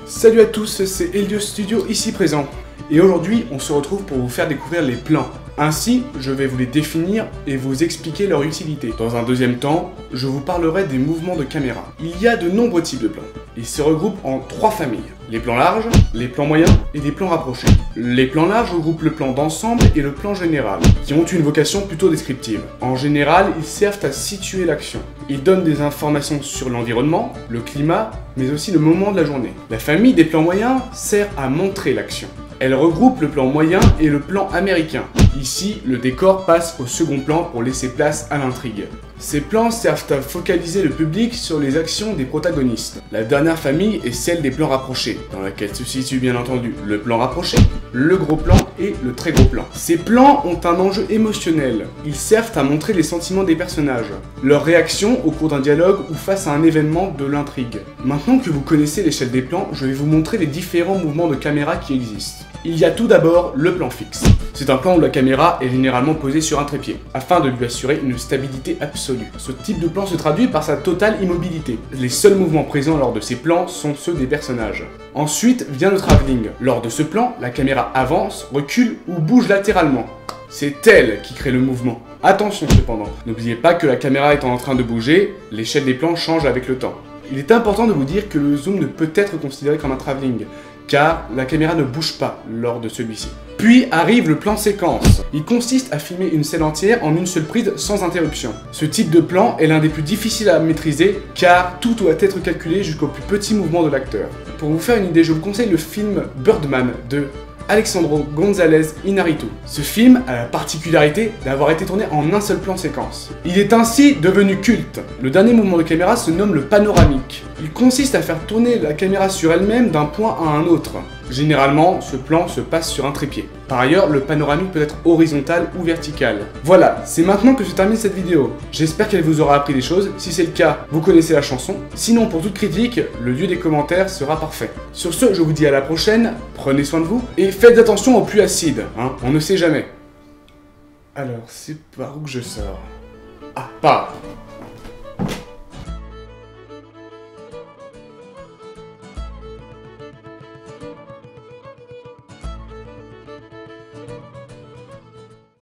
Salut à tous, c'est Helios Studio ici présent. Et aujourd'hui, on se retrouve pour vous faire découvrir les plans. Ainsi, je vais vous les définir et vous expliquer leur utilité. Dans un deuxième temps, je vous parlerai des mouvements de caméra. Il y a de nombreux types de plans. Ils se regroupent en 3 familles. Les plans larges, les plans moyens et les plans rapprochés. Les plans larges regroupent le plan d'ensemble et le plan général, qui ont une vocation plutôt descriptive. En général, ils servent à situer l'action. Ils donnent des informations sur l'environnement, le climat, mais aussi le moment de la journée. La famille des plans moyens sert à montrer l'action. Elle regroupe le plan moyen et le plan américain. Ici, le décor passe au second plan pour laisser place à l'intrigue. Ces plans servent à focaliser le public sur les actions des protagonistes. La dernière famille est celle des plans rapprochés, dans laquelle se situe bien entendu le plan rapproché, le gros plan et le très gros plan. Ces plans ont un enjeu émotionnel. Ils servent à montrer les sentiments des personnages, leurs réactions au cours d'un dialogue ou face à un événement de l'intrigue. Maintenant que vous connaissez l'échelle des plans, je vais vous montrer les différents mouvements de caméra qui existent. Il y a tout d'abord le plan fixe. C'est un plan où la caméra est généralement posée sur un trépied, afin de lui assurer une stabilité absolue. Ce type de plan se traduit par sa totale immobilité. Les seuls mouvements présents lors de ces plans sont ceux des personnages. Ensuite vient le travelling. Lors de ce plan, la caméra avance, recule ou bouge latéralement. C'est elle qui crée le mouvement. Attention cependant, n'oubliez pas que la caméra étant en train de bouger, l'échelle des plans change avec le temps. Il est important de vous dire que le zoom ne peut être considéré comme un travelling, car la caméra ne bouge pas lors de celui-ci. Puis arrive le plan séquence. Il consiste à filmer une scène entière en une seule prise sans interruption. Ce type de plan est l'un des plus difficiles à maîtriser, car tout doit être calculé jusqu'au plus petit mouvement de l'acteur. Pour vous faire une idée, je vous conseille le film Birdman de Alejandro González Iñárritu. Ce film a la particularité d'avoir été tourné en un seul plan séquence. Il est ainsi devenu culte. Le dernier mouvement de caméra se nomme le panoramique. Il consiste à faire tourner la caméra sur elle-même d'un point à un autre. Généralement, ce plan se passe sur un trépied. Par ailleurs, le panoramique peut être horizontal ou vertical. Voilà, c'est maintenant que se termine cette vidéo. J'espère qu'elle vous aura appris des choses. Si c'est le cas, vous connaissez la chanson. Sinon, pour toute critique, le lieu des commentaires sera parfait. Sur ce, je vous dis à la prochaine, prenez soin de vous, et faites attention aux pluies acides, on ne sait jamais. Alors, c'est par où que je sors? Ah, par